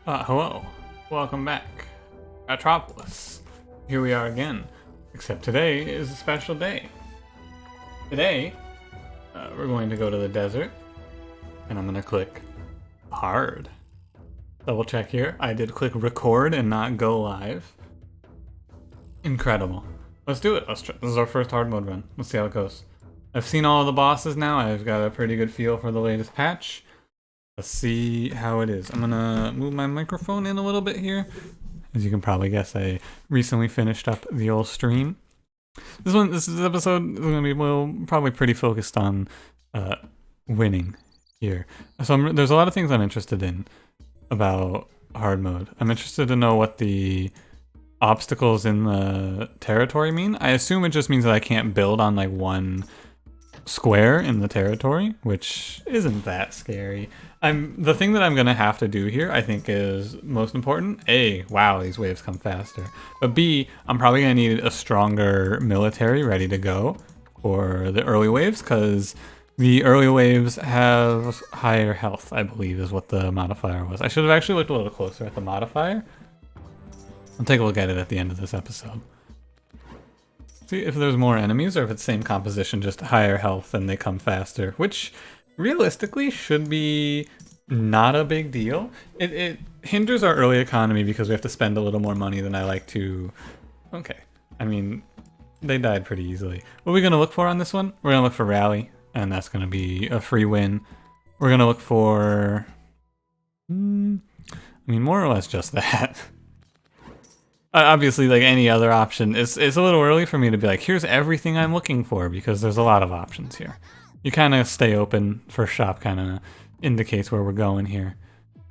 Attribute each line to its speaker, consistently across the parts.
Speaker 1: Hello. Welcome back. Ratropolis. Here we are again. Except today is a special day. Today, we're going to go to the desert, and I'm going to click hard. Double check here. I did click record and not go live. Incredible. Let's do it. Let's try. This is our first hard mode run. Let's see how it goes. I've seen all of the bosses now. I've got a pretty good feel for the latest patch. Let's see how it is. I'm gonna move my microphone in a little bit here. As you can probably guess, I recently finished up the old stream. This episode is gonna be probably pretty focused on winning here. So there's a lot of things I'm interested in about hard mode. I'm interested to know what the obstacles in the territory mean. I assume it just means that I can't build on like one square in the territory, which isn't that scary. The thing that I'm gonna have to do here, I think, is most important. A, wow, these waves come faster. But B, I'm probably gonna need a stronger military ready to go for the early waves, because the early waves have higher health, I believe, is what the modifier was. I should have actually looked a little closer at the modifier. I'll take a look at it at the end of this episode. See if there's more enemies or if it's the same composition, just higher health and they come faster, which realistically should be not a big deal. It hinders our early economy because we have to spend a little more money than I like to. Okay, I mean, they died pretty easily. What are we gonna look for on this one? We're gonna look for rally, and that's gonna be a free win. We're gonna look for, I mean, more or less just that. Obviously, like any other option, it's a little early for me to be like, here's everything I'm looking for, because there's a lot of options here. You kind of stay open. First shop kind of indicates where we're going here.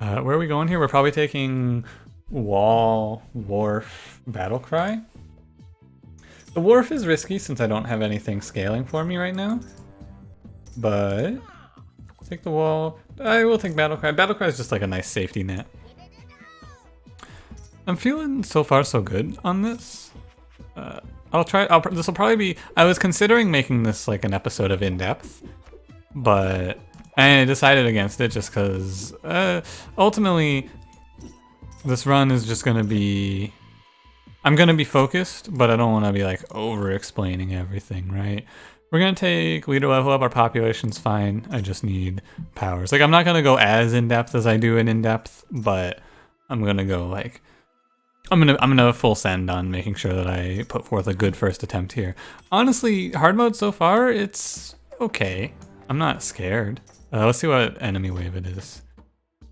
Speaker 1: Where are we going here? We're probably taking Wall, Wharf, Battle Cry. The Wharf is risky since I don't have anything scaling for me right now. But take the Wall. I will take Battle Cry. Battle Cry is just like a nice safety net. I'm feeling so far so good on this. This will probably be, I was considering making this like an episode of In-Depth, but I decided against it just because ultimately this run is just going to be, I'm going to be focused, but I don't want to be like over-explaining everything, right? We're going to take leader level up, our population's fine, I just need powers. Like, I'm not going to go as in-depth as I do in In-Depth, but I'm going to go like, I'm gonna full send on making sure that I put forth a good first attempt here. Honestly, hard mode so far, it's okay. I'm not scared. Let's see what enemy wave it is.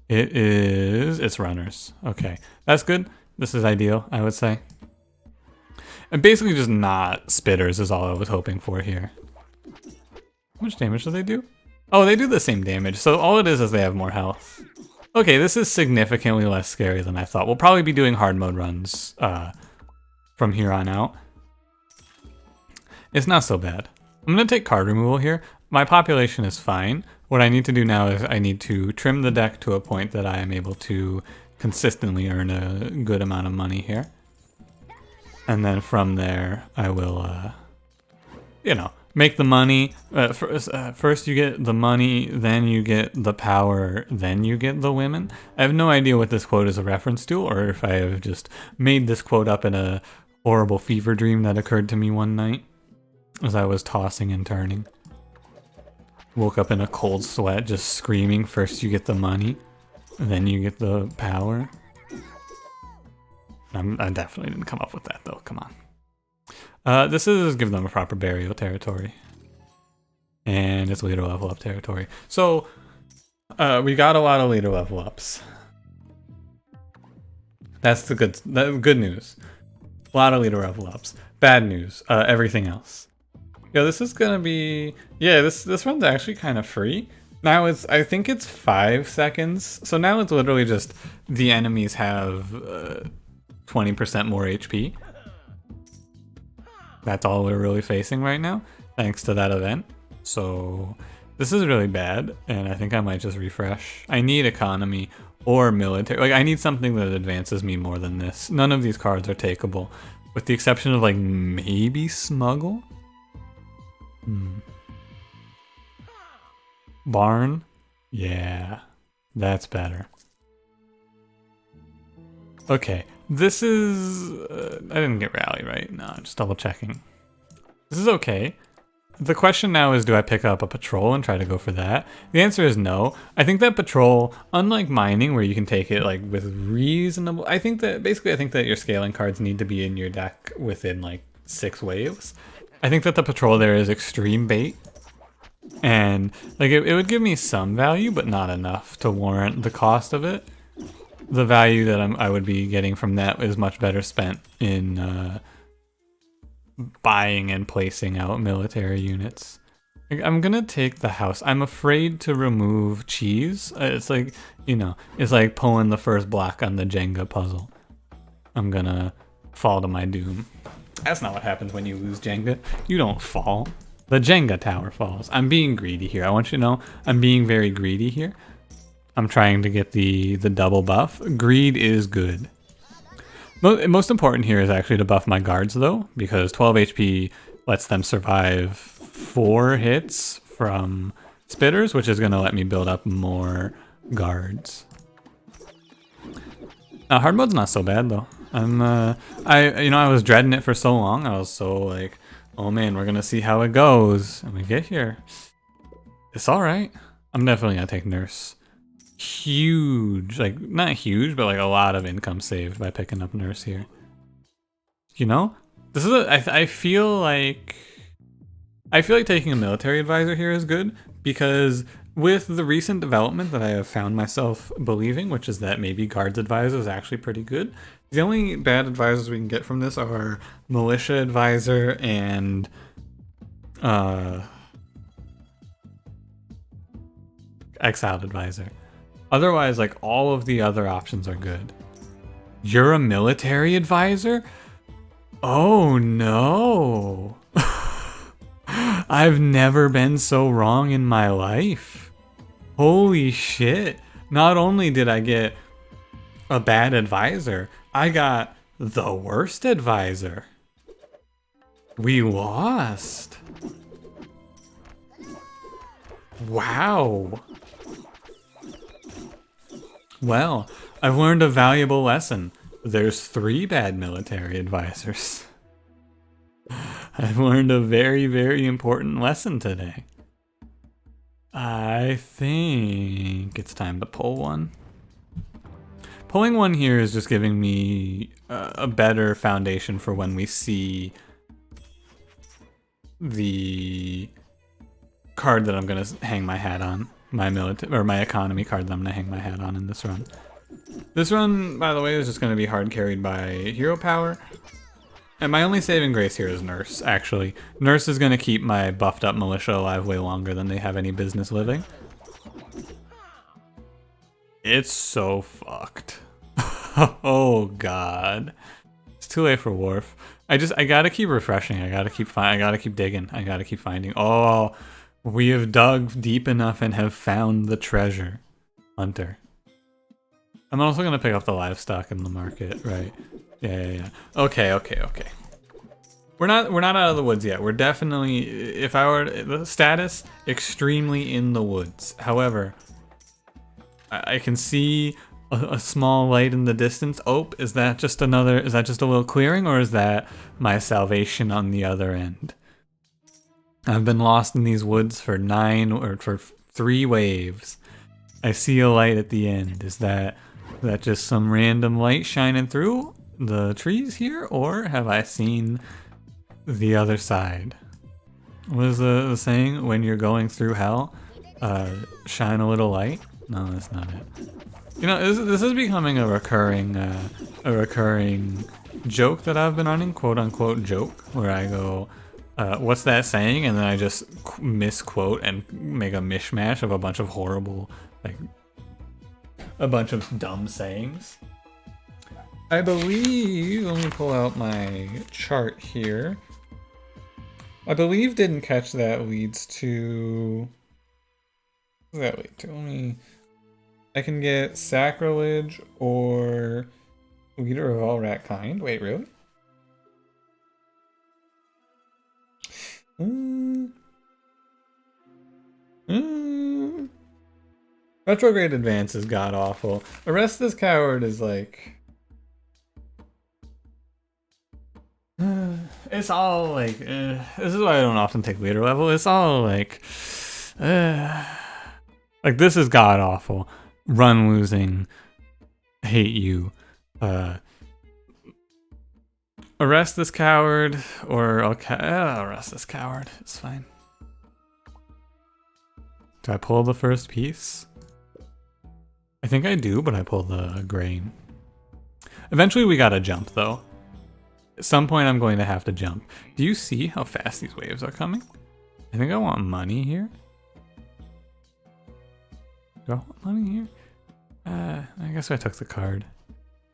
Speaker 1: It's runners. Okay, that's good. This is ideal, I would say. And basically just not spitters is all I was hoping for here. How much damage do they do? Oh, they do the same damage. So all it is they have more health. Okay, this is significantly less scary than I thought. We'll probably be doing hard mode runs from here on out. It's not so bad. I'm going to take card removal here. My population is fine. What I need to do now is I need to trim the deck to a point that I am able to consistently earn a good amount of money here. And then from there, I will, make the money. First you get the money, then you get the power, then you get the women. I have no idea what this quote is a reference to, or if I have just made this quote up in a horrible fever dream that occurred to me one night as I was tossing and turning. Woke up in a cold sweat just screaming, first you get the money, then you get the power. I definitely didn't come up with that though, come on. This is give them a proper burial territory. And it's leader level up territory. So, we got a lot of leader level ups. That's the good news. A lot of leader level ups. Bad news, everything else. Yeah, this is gonna be, yeah, this run's actually kind of free. Now I think it's 5 seconds. So now it's literally just the enemies have 20% more HP. That's all we're really facing right now, thanks to that event. So this is really bad, and I think I might just refresh. I need economy or military. Like, I need something that advances me more than this. None of these cards are takeable, with the exception of like maybe smuggle? Barn? Yeah, that's better. Okay, this is... I didn't get rally right. No, just double checking. This is okay. The question now is, do I pick up a patrol and try to go for that? The answer is no. I think that patrol, unlike mining where you can take it like with reasonable... I think that your scaling cards need to be in your deck within like 6 waves. I think that the patrol there is extreme bait. And like it would give me some value, but not enough to warrant the cost of it. The value that I would be getting from that is much better spent in buying and placing out military units. I'm gonna take the house. I'm afraid to remove cheese. It's like, you know, it's like pulling the first block on the Jenga puzzle. I'm gonna fall to my doom. That's not what happens when you lose Jenga. You don't fall. The Jenga tower falls. I'm being greedy here. I want you to know I'm being very greedy here. I'm trying to get the double buff. Greed is good. Most important here is actually to buff my guards though, because 12 HP lets them survive 4 hits from spitters, which is going to let me build up more guards. Hard mode's not so bad though. I was dreading it for so long. I was so like, oh man, we're gonna see how it goes. And we get here. It's alright. I'm definitely gonna take nurse. Huge, like not huge, but like a lot of income saved by picking up nurse here. You know? This is I feel like taking a military advisor here is good, because with the recent development that I have found myself believing, which is that maybe guards advisor is actually pretty good. The only bad advisors we can get from this are militia advisor and exiled advisor. Otherwise, like all of the other options are good. You're a military advisor? Oh no. I've never been so wrong in my life. Holy shit. Not only did I get a bad advisor, I got the worst advisor. We lost. Wow. Well, I've learned a valuable lesson. There's 3 bad military advisors. I've learned a very, very important lesson today. I think it's time to pull one. Pulling one here is just giving me a better foundation for when we see the card that I'm gonna hang my hat on. My economy card that I'm gonna hang my hat on in this run. This run, by the way, is just gonna be hard carried by hero power. And my only saving grace here is Nurse, actually. Nurse is gonna keep my buffed up militia alive way longer than they have any business living. It's so fucked. Oh god. It's too late for Wharf. I gotta keep refreshing. I gotta keep digging. I gotta keep finding. Oh, we have dug deep enough and have found the treasure. Hunter. I'm also gonna pick up the livestock in the market, right? Yeah. Okay. We're not out of the woods yet. We're definitely, if I were the status, extremely in the woods. However, I can see a small light in the distance. Oh, is that just a little clearing, or is that my salvation on the other end? I've been lost in these woods for 3 waves. I see a light at the end. Is that just some random light shining through the trees here, or have I seen the other side? What is the saying? When you're going through hell, shine a little light? No, that's not it. You know, this is becoming a recurring joke that I've been running, quote unquote joke, where I go, what's that saying? And then I just misquote and make a mishmash of a bunch of horrible, like, a bunch of dumb sayings. I believe, let me pull out my chart here. I believe didn't catch that leads to, what does that lead to? I can get sacrilege or leader of all rat kind. Wait, really? Retrograde advance is god awful. Arrest this coward is like, It's all like, this is why I don't often take leader level. It's all like this is god awful. Run losing, hate you. Arrest this coward, or I'll arrest this coward. It's fine. Do I pull the first piece? I think I do, but I pull the grain. Eventually we gotta jump though. At some point I'm going to have to jump. Do you see how fast these waves are coming? I think I want money here. Do I want money here? I guess I took the card.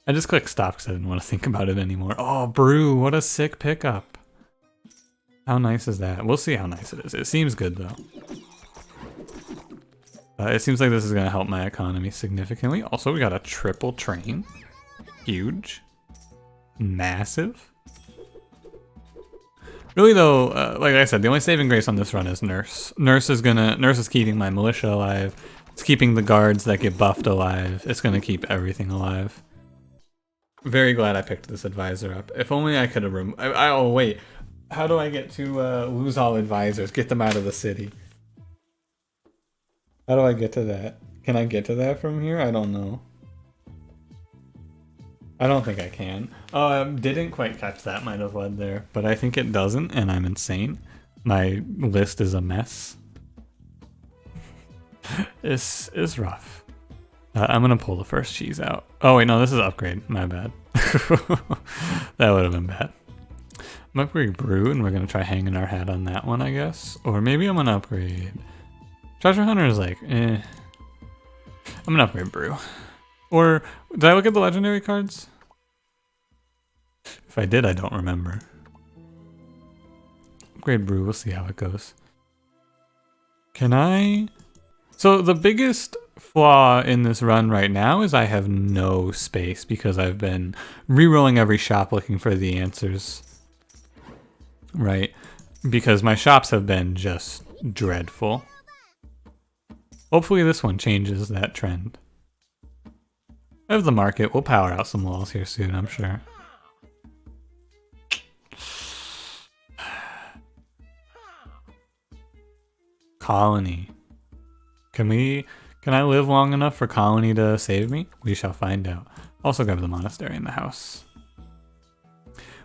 Speaker 1: I just clicked stop because I didn't want to think about it anymore. Oh, brew, what a sick pickup. How nice is that? We'll see how nice it is. It seems good though. It seems like this is going to help my economy significantly. Also, we got a triple train. Huge. Massive. Really though, like I said, the only saving grace on this run is Nurse. Nurse is keeping my militia alive. It's keeping the guards that get buffed alive. It's gonna keep everything alive. Very glad I picked this advisor up. If only I could have oh wait, how do I get to lose all advisors? Get them out of the city. How do I get to that? Can I get to that from here? I don't know. I don't think I can. Oh, didn't quite catch that, might have led there. But I think it doesn't, and I'm insane. My list is a mess. It's rough. I'm gonna pull the first cheese out. Oh wait, no, this is upgrade. My bad. That would have been bad. I'm gonna upgrade brew, and we're gonna try hanging our hat on that one, I guess. Or maybe I'm gonna upgrade... Treasure Hunter is like, eh. I'm gonna upgrade brew. Or, did I look at the legendary cards? If I did, I don't remember. Upgrade brew, we'll see how it goes. Can I... So the biggest flaw in this run right now is I have no space because I've been re-rolling every shop looking for the answers. Right? Because my shops have been just dreadful. Hopefully this one changes that trend. I have the market. We'll power out some walls here soon, I'm sure. Colony. Can I live long enough for Colony to save me? We shall find out. Also grab the monastery in the house.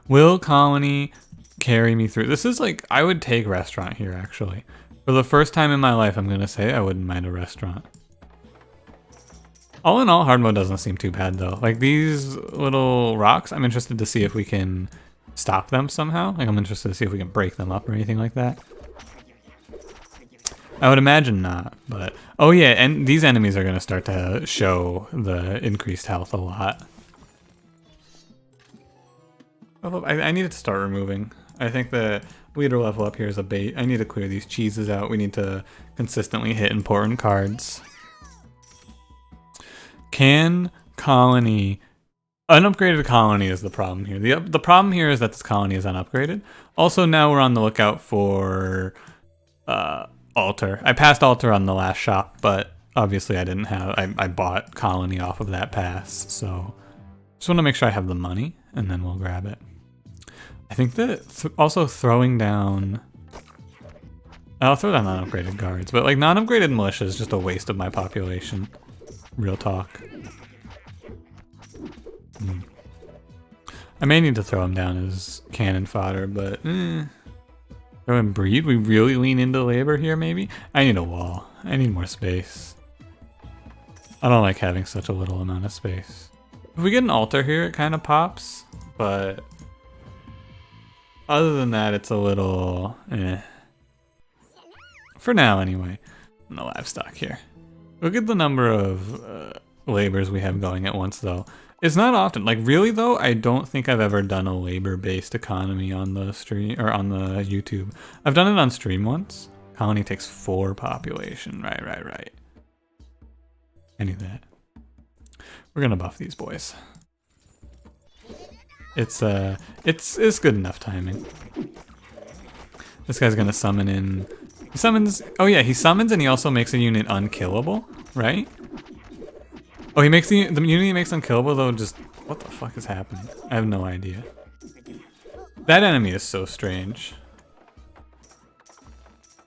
Speaker 1: Will Colony carry me through? This is like, I would take restaurant here actually. For the first time in my life, I'm gonna say I wouldn't mind a restaurant. All in all, hard mode doesn't seem too bad though. Like these little rocks, I'm interested to see if we can stop them somehow. Like I'm interested to see if we can break them up or anything like that. I would imagine not, but... Oh yeah, and these enemies are going to start to show the increased health a lot. I needed to start removing. I think the leader level up here is a bait. I need to clear these cheeses out. We need to consistently hit important cards. Can Colony... Unupgraded Colony is the problem here. The problem here is that this colony is unupgraded. Also, now we're on the lookout for... Altar. I passed Altar on the last shop, but obviously I didn't have... I bought Colony off of that pass, so... Just want to make sure I have the money, and then we'll grab it. I think that also throwing down... I'll throw down non-upgraded guards, but like non-upgraded militia is just a waste of my population. Real talk. I may need to throw them down as cannon fodder, but... Throw in breed? We really lean into labor here, maybe? I need a wall. I need more space. I don't like having such a little amount of space. If we get an altar here, it kind of pops, but... Other than that, it's a little... eh. For now, anyway. No livestock here. Look at the number of labors we have going at once, though. It's not often. Like, really, though, I don't think I've ever done a labor-based economy on the stream, or on the YouTube. I've done it on stream once. Colony takes 4 population. Right. I need that. We're gonna buff these boys. It's good enough timing. This guy's gonna summon in... He summons... Oh yeah, he summons and he also makes a unit unkillable, right? Oh, he makes the unit he makes unkillable though just... What the fuck is happening? I have no idea. That enemy is so strange.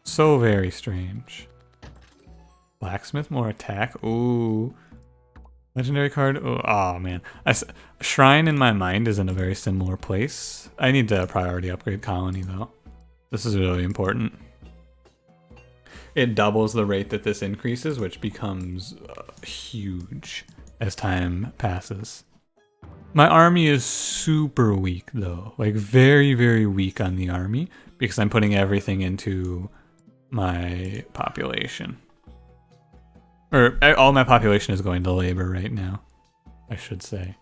Speaker 1: So very strange. Blacksmith, more attack. Ooh. Legendary card. Ooh. Oh man. Shrine in my mind is in a very similar place. I need to priority upgrade Colony though. This is really important. It doubles the rate that this increases, which becomes huge as time passes. My army is super weak though. Like very, very weak on the army because I'm putting everything into my population. Or all my population is going to labor right now, I should say.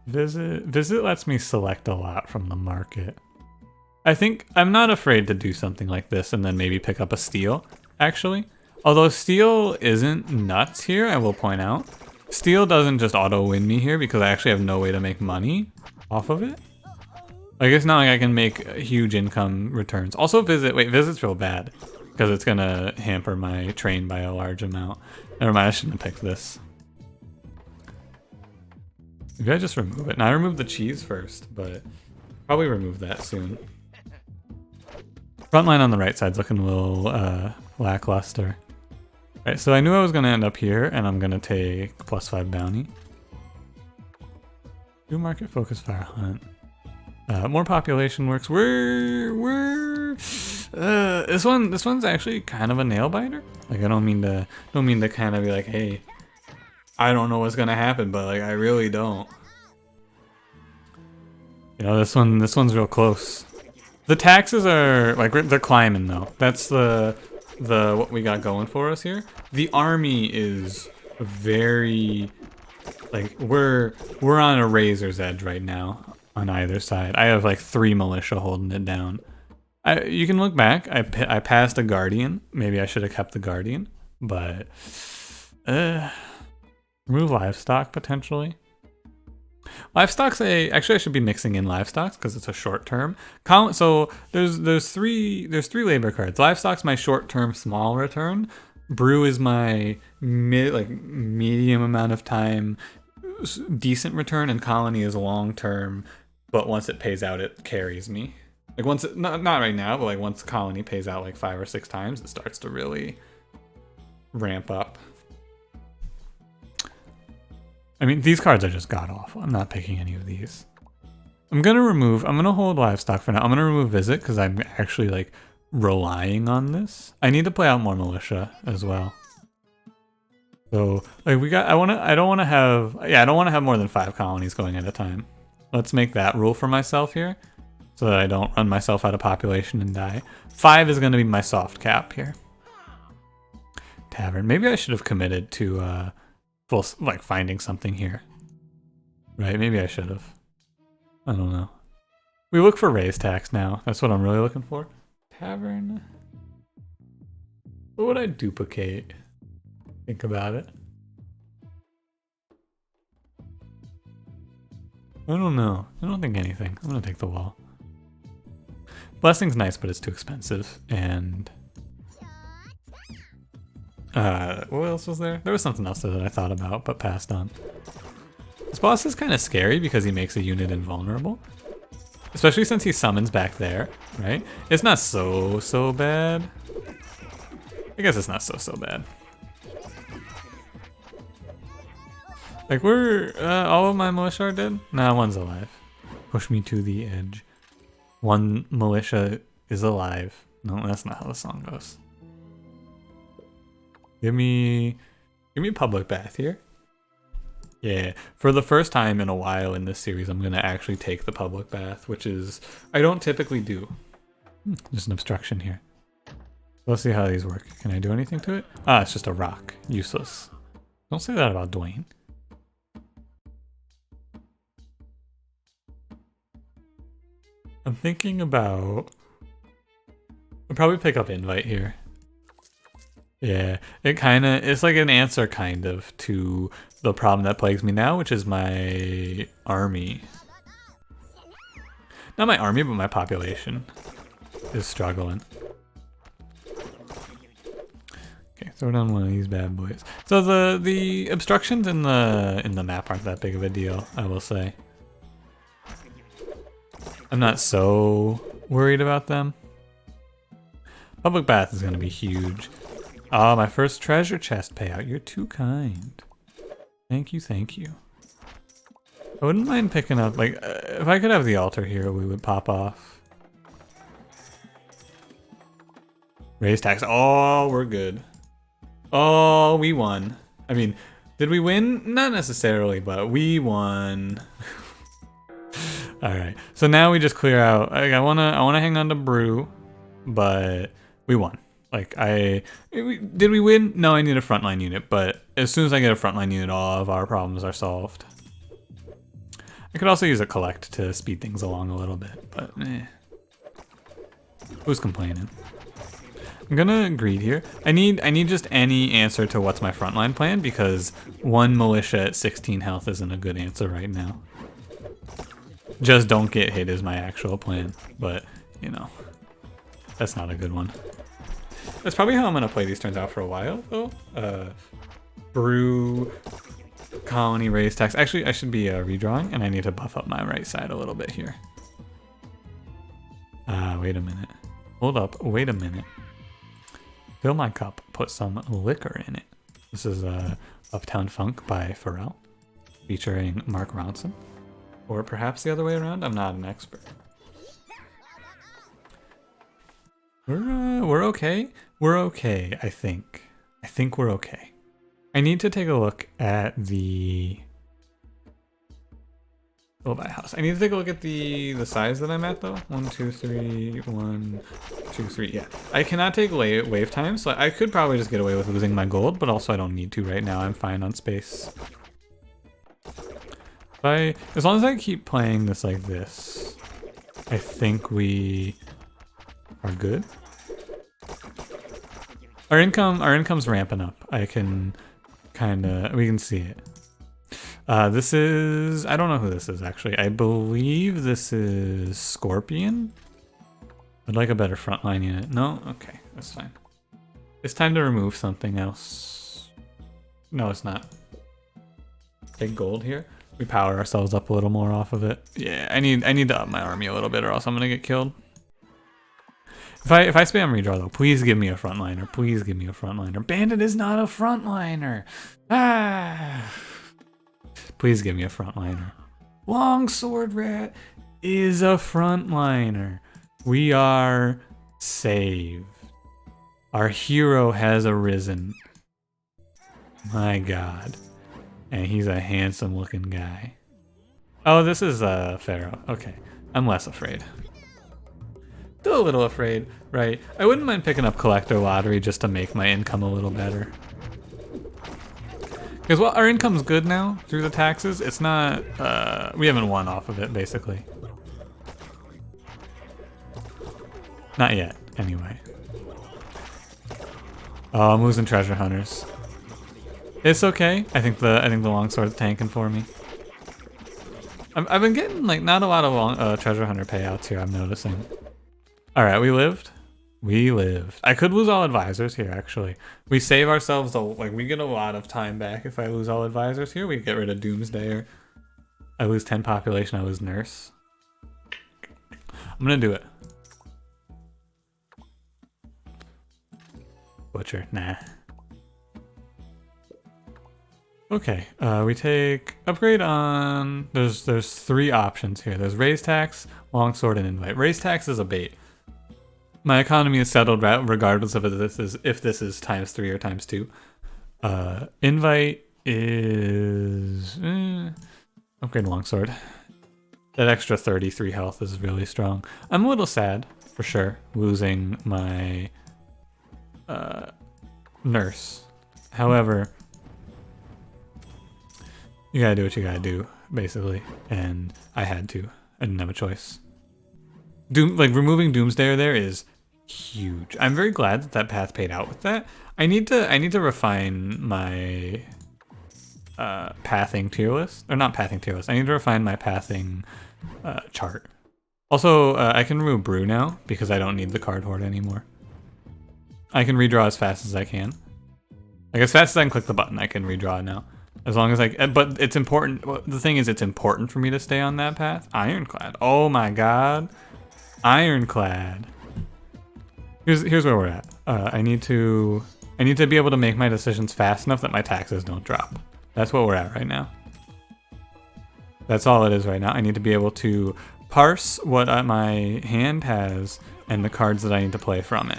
Speaker 1: Visit lets me select a lot from the market. I think I'm not afraid to do something like this and then maybe pick up a steel, actually. Although steel isn't nuts here, I will point out. Steel doesn't just auto-win me here because I actually have no way to make money off of it. Like, it's not like I can make huge income returns. Also, visit's real bad because it's gonna hamper my train by a large amount. Never mind, I shouldn't have picked this. Maybe I just remove it. Now I remove the cheese first, but probably remove that soon. Front line on the right side's looking a little lackluster. Alright, so I knew I was gonna end up here, and I'm gonna take +5 bounty. Do market focus fire hunt. More population works. This one's actually kind of a nail biter. Like I don't mean to kind of be like, hey, I don't know what's gonna happen, but like I really don't. You know, this one's real close. The taxes are like they're climbing though. That's the what we got going for us here. The army is very like we're on a razor's edge right now on either side. I have like 3 militia holding it down. You can look back. I passed a guardian. Maybe I should have kept the guardian, but remove livestock potentially. Livestock's actually I should be mixing in livestock because it's a short term. So there's three labor cards. Livestock's my short term small return. Brew is my medium amount of time decent return, and colony is long term. But once it pays out, it carries me. Like once it, not right now, but like once colony pays out like 5 or 6 times, it starts to really ramp up. I mean, these cards are just god awful. I'm not picking any of these. I'm gonna hold livestock for now. I'm gonna remove visit because I'm actually like relying on this. I need to play out more militia as well. So like I don't want to have more than 5 colonies going at a time. Let's make that rule for myself here so that I don't run myself out of population and die. 5 is gonna be my soft cap here. Tavern. Maybe I should have committed to finding something here. Right, maybe I should have. I don't know. We look for raise tax now. That's what I'm really looking for. Tavern. What would I duplicate? Think about it. I don't know. I don't think anything. I'm gonna take the wall. Blessing's nice, but it's too expensive. And what else was there? There was something else that I thought about, but passed on. This boss is kind of scary because he makes a unit invulnerable. Especially since he summons back there, right? It's not so bad. I guess it's not so bad. Like all of my militia are dead? Nah, one's alive. Push me to the edge. One militia is alive. No, that's not how the song goes. Give me public bath here. Yeah, for the first time in a while in this series, I'm gonna actually take the public bath, which is I don't typically do. There's an obstruction here. Let's see how these work. Can I do anything to it? Ah, it's just a rock. Useless. Don't say that about Dwayne. I'm thinking about... I'll probably pick up invite here. Yeah, it's like an answer kind of to the problem that plagues me now, which is my army. Not my army, but my population is struggling. Okay, throw down one of these bad boys. So the obstructions in the map aren't that big of a deal, I will say. I'm not so worried about them. Public bath is gonna be huge. Oh, my first treasure chest payout. You're too kind. Thank you, thank you. I wouldn't mind picking up, like, if I could have the altar here, we would pop off. Raise tax. Oh, we're good. Oh, we won. I mean, did we win? Not necessarily, but we won. All right. So now we just clear out. Like, I wanna hang on to brew, but we won. Like did we win? No, I need a frontline unit. But as soon as I get a frontline unit, all of our problems are solved. I could also use a collect to speed things along a little bit, but who's complaining? I'm gonna greed here. I need just any answer to what's my frontline plan, because one militia at 16 health isn't a good answer right now. Just don't get hit is my actual plan, but you know, that's not a good one. That's probably how I'm gonna play these turns out for a while though. Brew, colony, raise tax. Actually, I should be redrawing, and I need to buff up my right side a little bit here. Wait a minute. Hold up, wait a minute. Fill my cup, put some liquor in it. This is Uptown Funk by Pharrell, featuring Mark Ronson. Or perhaps the other way around, I'm not an expert. We're okay. We're okay, I think. I think we're okay. I need to take a look at the... Build my house. I need to take a look at the size that I'm at though. 1, 2, 3, 1, 2, 3. Yeah, I cannot take wave time, so I could probably just get away with losing my gold, but also I don't need to right now. I'm fine on space. As long as I keep playing this like this, I think we are good. Our income's ramping up. I can we can see it. This is, I don't know who this is actually. I believe this is Scorpion. I'd like a better frontline unit. No? Okay, that's fine. It's time to remove something else. No, it's not. Take gold here. We power ourselves up a little more off of it. Yeah, I need to up my army a little bit or else I'm gonna get killed. If I spam redraw though, please give me a frontliner. Please give me a frontliner. Bandit is not a frontliner. Ah. Please give me a frontliner. Longsword Rat is a frontliner. We are saved. Our hero has arisen. My god. And he's a handsome looking guy. Oh, this is Pharaoh. Okay, I'm less afraid. Still a little afraid, right? I wouldn't mind picking up Collector Lottery just to make my income a little better. Because well, our income's good now through the taxes. It's not, we haven't won off of it, basically. Not yet, anyway. Oh, I'm losing treasure hunters. It's okay. I think the longsword's tanking for me. I've been getting like not a lot of treasure hunter payouts here. I'm noticing. All right, we lived. We lived. I could lose all advisors here. Actually, we save ourselves we get a lot of time back if I lose all advisors here. We get rid of Doomsdayer. I lose 10 population. I lose nurse. I'm gonna do it. Butcher, nah. Okay, we take upgrade on. There's 3 options here. There's raise tax, longsword, and invite. Raise tax is a bait. My economy is settled regardless of if this is ×3 or ×2. Invite is upgrade longsword. That extra 33 health is really strong. I'm a little sad for sure losing my nurse. However, you gotta do what you gotta do, basically, and I had to. I didn't have a choice. Removing Doomsdayer there is huge. I'm very glad that path paid out with that. I need to refine my pathing tier list, or not pathing tier list. I need to refine my pathing chart. Also, I can remove Brew now because I don't need the card hoard anymore. I can redraw as fast as I can. Like as fast as I can click the button, I can redraw now. As long as but it's important. The thing is, it's important for me to stay on that path. Ironclad. Oh my god. Ironclad. Here's where we're at. I need to be able to make my decisions fast enough that my taxes don't drop. That's what we're at right now. That's all it is right now. I need to be able to parse what my hand has and the cards that I need to play from it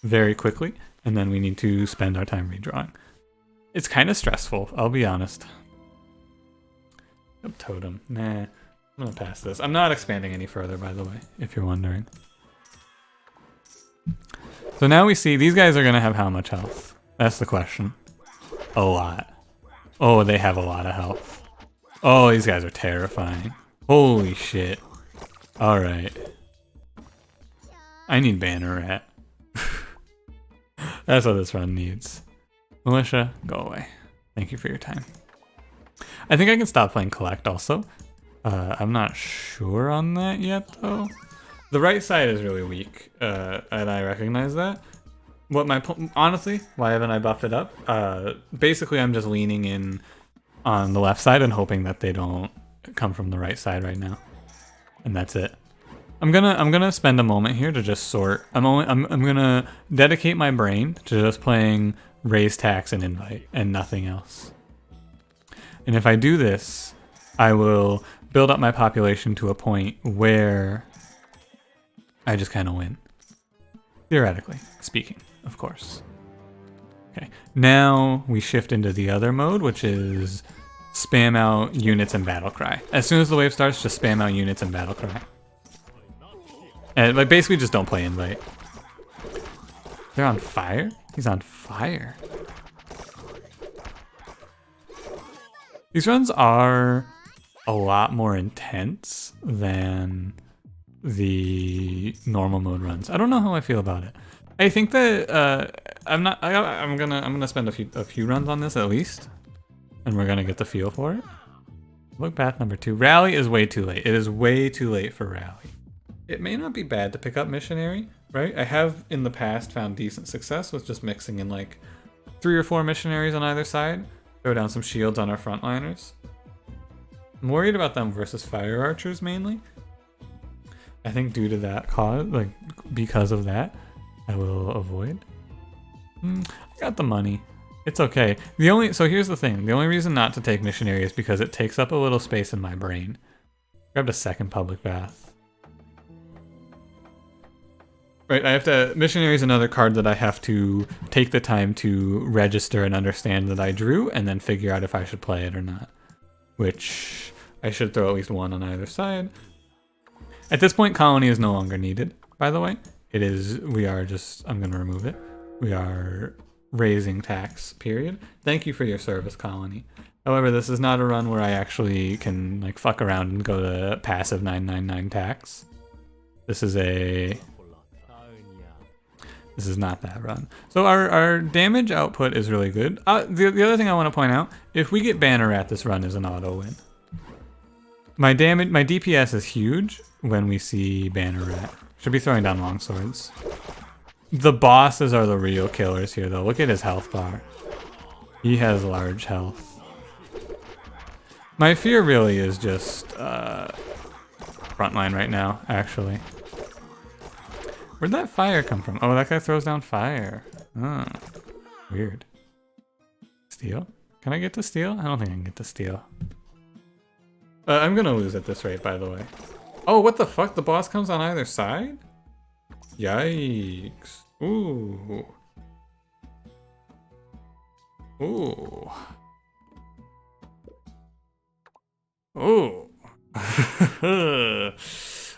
Speaker 1: very quickly, and then we need to spend our time redrawing. It's kind of stressful, I'll be honest. Totem. Nah, I'm gonna pass this. I'm not expanding any further, by the way, if you're wondering. So now we see these guys are gonna have how much health? That's the question. A lot. Oh, they have a lot of health. Oh, these guys are terrifying. Holy shit. Alright. I need Banner Rat. That's what this run needs. Militia, go away. Thank you for your time. I think I can stop playing Collect also. I'm not sure on that yet though. The right side is really weak, and I recognize that. Honestly, why haven't I buffed it up? Basically I'm just leaning in on the left side and hoping that they don't come from the right side right now. And that's it. I'm gonna spend a moment here to just sort. I'm gonna dedicate my brain to just playing Raise Tax and Invite and nothing else. And if I do this, I will build up my population to a point where I just kind of win. Theoretically speaking, of course. Okay, now we shift into the other mode, which is spam out units and battle cry. As soon as the wave starts, just spam out units and battle cry. And like basically just don't play invite. They're on fire? He's on fire. These runs are a lot more intense than the normal mode runs. I don't know how I feel about it. I think that I'm gonna spend a few runs on this at least, and we're gonna get the feel for it. Look, path number 2. Rally is way too late. It is way too late for rally. It may not be bad to pick up missionary, right? I have in the past found decent success with just mixing in like 3 or 4 missionaries on either side. Throw down some shields on our frontliners. I'm worried about them versus fire archers mainly. I think due to that cause, like because of that, I will avoid. I got the money. It's okay. So here's the thing. The only reason not to take missionary is because it takes up a little space in my brain. Grabbed a second public bath. Right, missionary is another card that I have to take the time to register and understand that I drew, and then figure out if I should play it or not. Which I should throw at least 1 on either side. At this point, colony is no longer needed, by the way. I'm gonna remove it. We are raising tax, period. Thank you for your service, colony. However, this is not a run where I actually can like fuck around and go to passive 999 tax. This is not that run. So our damage output is really good. The other thing I want to point out, if we get Banner at this run is an auto win. My DPS is huge when we see Banner Rat. Should be throwing down longswords. The bosses are the real killers here though. Look at his health bar. He has large health. My fear really is just frontline right now, actually. Where'd that fire come from? Oh, that guy throws down fire. Oh, weird. Steel? Can I get to steel? I don't think I can get to steel. I'm gonna lose at this rate, by the way. Oh, what the fuck? The boss comes on either side? Yikes. Ooh. Ooh. Ooh.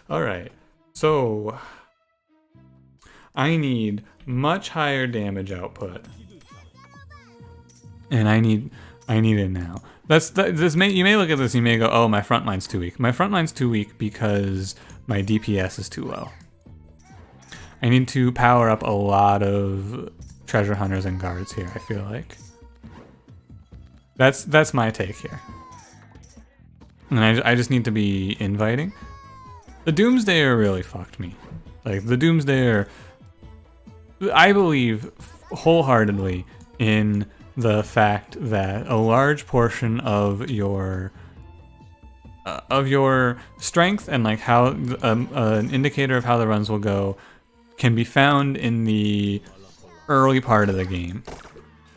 Speaker 1: Alright. So I need much higher damage output. And I need it now. You may look at this and you may go, oh, my front line's too weak. My front line's too weak because my DPS is too low. I need to power up a lot of treasure hunters and guards here, I feel like. That's my take here. And I just need to be inviting. The Doomsdayer really fucked me. Like, the Doomsdayer, I believe wholeheartedly in the fact that a large portion of your strength and like how an indicator of how the runs will go can be found in the early part of the game,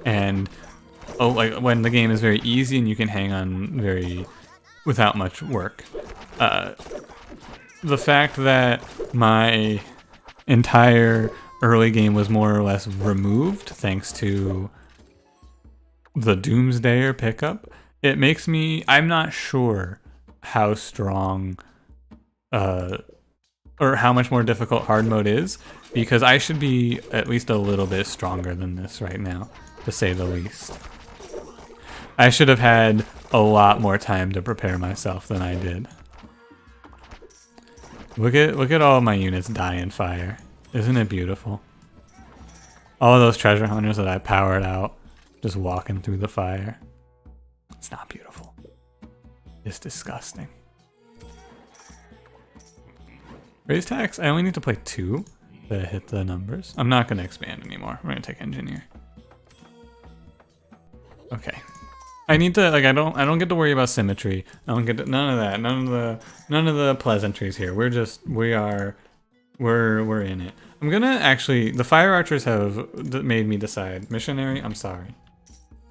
Speaker 1: and like when the game is very easy and you can hang on without much work. The fact that my entire early game was more or less removed thanks to the Doomsdayer pickup, it makes me, I'm not sure how strong or how much more difficult hard mode is, because I should be at least a little bit stronger than this right now, to say the least. I should have had a lot more time to prepare myself than I did. Look at all my units die in fire. Isn't it beautiful? All of those treasure hunters that I powered out, just walking through the fire. It's not beautiful. It's disgusting. Raise tax, I only need to play 2 to hit the numbers. I'm not gonna expand anymore. We're gonna take engineer. Okay. I need to, like, I don't get to worry about symmetry. I don't get to, none of that. None of the pleasantries here. We're in it. I'm gonna actually, the fire archers have made me decide. Missionary, I'm sorry.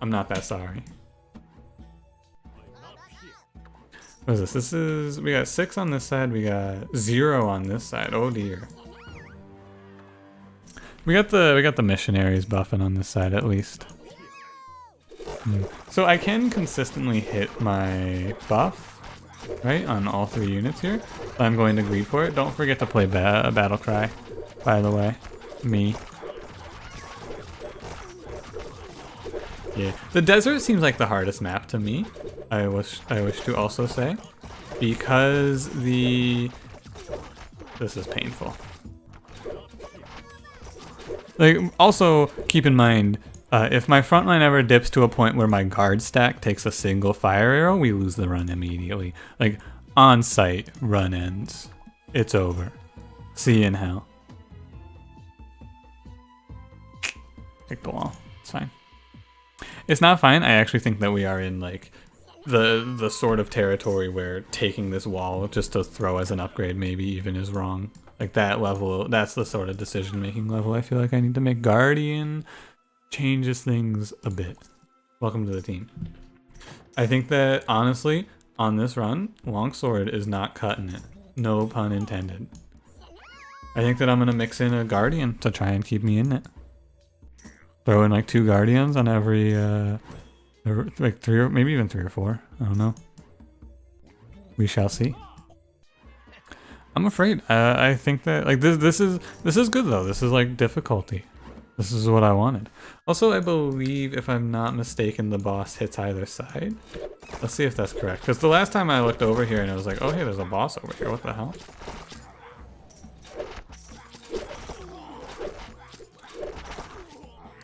Speaker 1: I'm not that sorry. What is this? This is, we got 6 on this side, we got 0 on this side. Oh dear. We got the missionaries buffing on this side at least. So I can consistently hit my buff, right, on all 3 units here. I'm going to greed for it. Don't forget to play Battle Cry, by the way. Me. Yeah, the desert seems like the hardest map to me. I wish to also say, because this is painful. Like, also keep in mind, if my front line ever dips to a point where my guard stack takes a single fire arrow, we lose the run immediately. Like, on sight, run ends. It's over. See you in hell. Pick the wall. It's fine. It's not fine. I actually think that we are in, like, the sort of territory where taking this wall just to throw as an upgrade maybe even is wrong. Like, that level, that's the sort of decision-making level I feel like I need to make. Guardian changes things a bit. Welcome to the team. I think that, honestly, on this run, Longsword is not cutting it. No pun intended. I think that I'm going to mix in a Guardian to try and keep me in it. Throw in like 2 Guardians on every, like 3 or maybe even 3 or 4. I don't know. We shall see. I'm afraid. I think that like this is good though. This is like difficulty. This is what I wanted. Also, I believe, if I'm not mistaken, the boss hits either side. Let's see if that's correct. Because the last time I looked over here and I was like, oh hey, there's a boss over here. What the hell?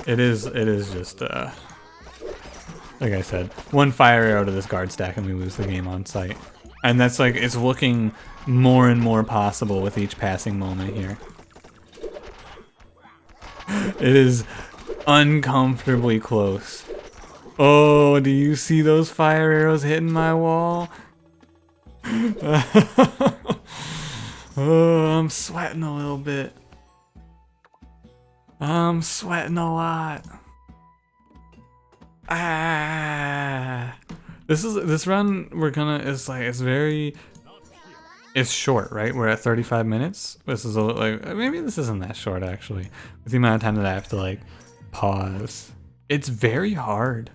Speaker 1: It is just like I said, 1 fire arrow to this guard stack and we lose the game on sight. And that's like, it's looking more and more possible with each passing moment here. It is uncomfortably close. Oh, do you see those fire arrows hitting my wall? Oh, I'm sweating a little bit. I'm sweating a lot. Ah. This run it's short, right? We're at 35 minutes. This is maybe this isn't that short actually. With the amount of time that I have to like pause. It's very hard.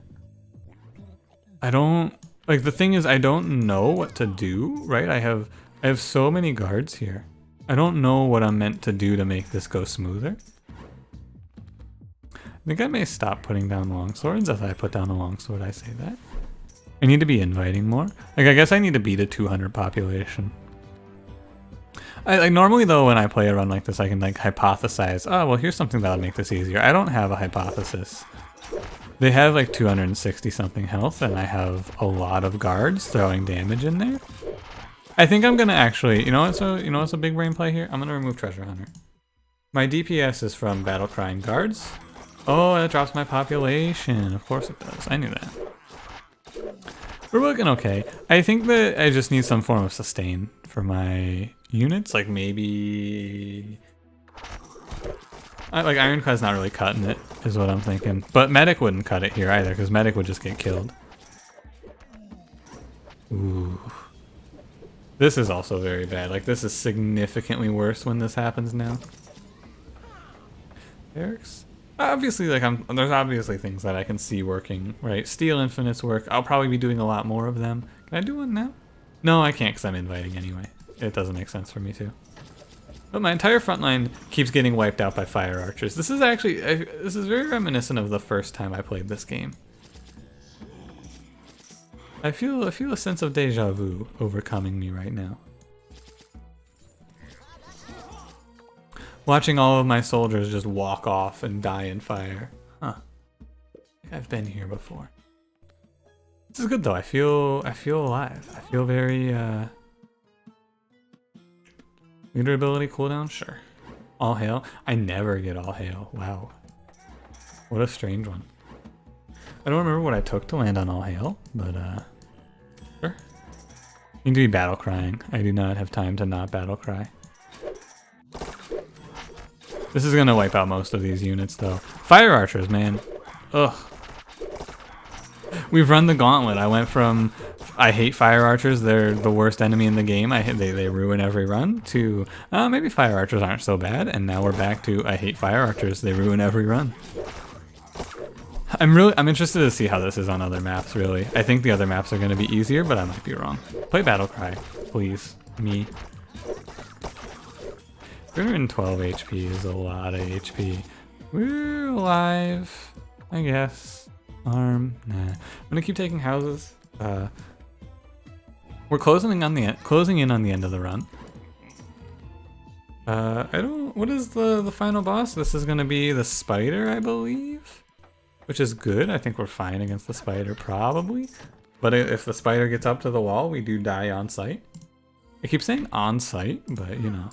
Speaker 1: The thing is, I don't know what to do, right? I have so many guards here. I don't know what I'm meant to do to make this go smoother. I think I may stop putting down longswords. As I put down a longsword, I say that. I need to be inviting more. Like, I guess I need to beat a 200 population. Normally though, when I play a run like this, I can like hypothesize, oh, well, here's something that'll make this easier. I don't have a hypothesis. They have like 260 something health, and I have a lot of guards throwing damage in there. I think I'm gonna actually, you know what's a big brain play here? I'm gonna remove Treasure Hunter. My DPS is from battle crying guards, Oh, that drops my population. Of course it does. I knew that. We're looking okay. I think that I just need some form of sustain for my units. Like maybe... like Ironclad's not really cutting it, is what I'm thinking. But Medic wouldn't cut it here either, because Medic would just get killed. Ooh. This is also very bad. Like, this is significantly worse when this happens now. Barracks? Obviously, like, there's obviously things that I can see working, right? Steel Infinites work. I'll probably be doing a lot more of them. Can I do one now? No, I can't, because I'm inviting anyway. It doesn't make sense for me to. But my entire front line keeps getting wiped out by fire archers. This is actually, this is very reminiscent of the first time I played this game. I feel a sense of deja vu overcoming me right now. Watching all of my soldiers just walk off and die in fire. Huh. I've been here before. This is good though. I feel alive. I feel very leader ability cooldown, sure. All hail. I never get all hail. Wow. What a strange one. I don't remember what I took to land on all hail, but sure. Need to be battle crying. I do not have time to not battle cry. This is gonna wipe out most of these units though. Fire archers, man. Ugh. We've run the gauntlet. I went from I hate fire archers, they're the worst enemy in the game, they ruin every run, to maybe fire archers aren't so bad, and now we're back to I hate fire archers, they ruin every run. I'm interested to see how this is on other maps, really. I think the other maps are gonna be easier, but I might be wrong. Play Battlecry, please. Me. 312 HP is a lot of HP. We're alive, I guess. Arm, nah. I'm gonna keep taking houses. We're closing in on the end of the run. What is the final boss? This is gonna be the spider, I believe, which is good. I think we're fine against the spider, probably. But if the spider gets up to the wall, we do die on sight. I keep saying on sight, but you know.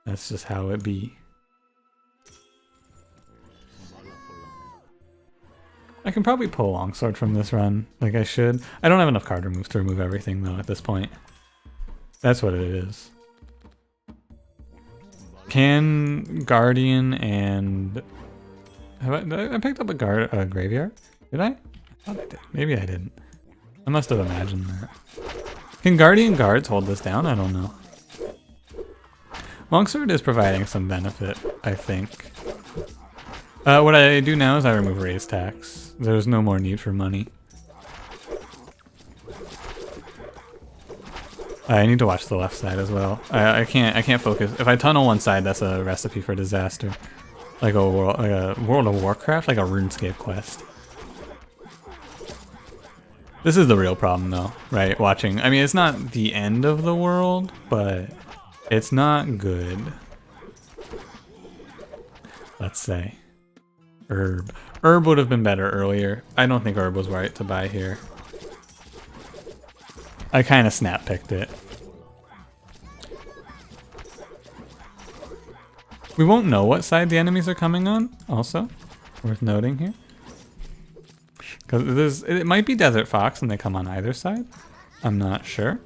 Speaker 1: That's just how it be. I can probably pull longsword from this run, like I should. I don't have enough card removes to remove everything though at this point. That's what it is. Can Guardian and... I picked up a graveyard? Did I? I thought I did. Maybe I didn't. I must have imagined that. Can Guardian guards hold this down? I don't know. Longsword is providing some benefit, I think. What I do now is I remove raise tax. There's no more need for money. I need to watch the left side as well. I can't focus. If I tunnel one side, that's a recipe for disaster. Like a World of Warcraft, like a RuneScape quest. This is the real problem though, right? Watching. I mean, it's not the end of the world, but it's not good. Let's say. Herb. Herb would have been better earlier. I don't think herb was right to buy here. I kind of snap picked it. We won't know what side the enemies are coming on, also. Worth noting here. Because it might be Desert Fox and they come on either side. I'm not sure.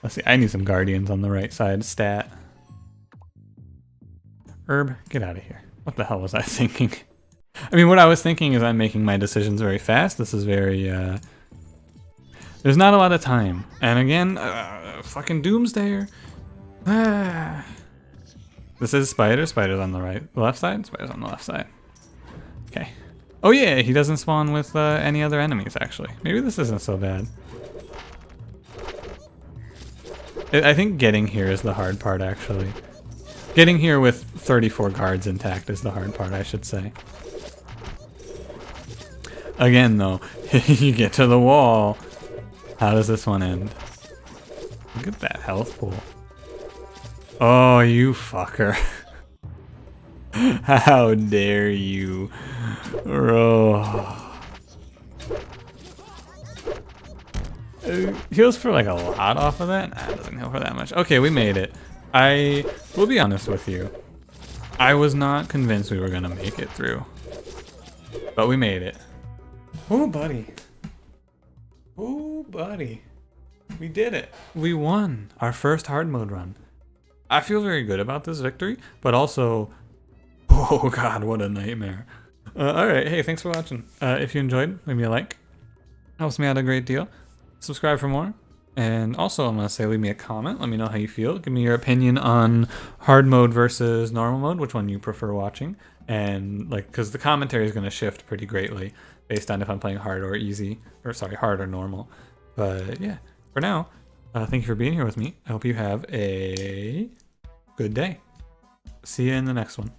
Speaker 1: Let's see, I need some Guardians on the right side. Stat. Herb, get out of here. What the hell was I thinking? I mean, what I was thinking is I'm making my decisions very fast. This is very, there's not a lot of time. And again, fucking Doomsdayer. Ah. This is Spider. Spider's on the left side. Spider's on the left side. Okay. Oh yeah, he doesn't spawn with any other enemies, actually. Maybe this isn't so bad. I think getting here is the hard part, actually. Getting here with 34 guards intact is the hard part, I should say. Again, though, you get to the wall. How does this one end? Look at that health pool. Oh, you fucker. How dare you. Oh. Heals for like a lot off of that? Nah, it doesn't heal for that much. Okay, we made it. I will be honest with you. I was not convinced we were gonna make it through, but we made it. Oh, buddy. Oh, buddy. We did it. We won our first hard mode run. I feel very good about this victory, but also, oh god, what a nightmare. Alright, hey, thanks for watching. If you enjoyed, leave me a like. Helps me out a great deal. Subscribe for more. And also, I'm going to say leave me a comment. Let me know how you feel. Give me your opinion on hard mode versus normal mode, which one you prefer watching. And, like, because the commentary is going to shift pretty greatly based on if I'm playing hard or easy, or sorry, hard or normal. But yeah, for now, thank you for being here with me. I hope you have a good day. See you in the next one.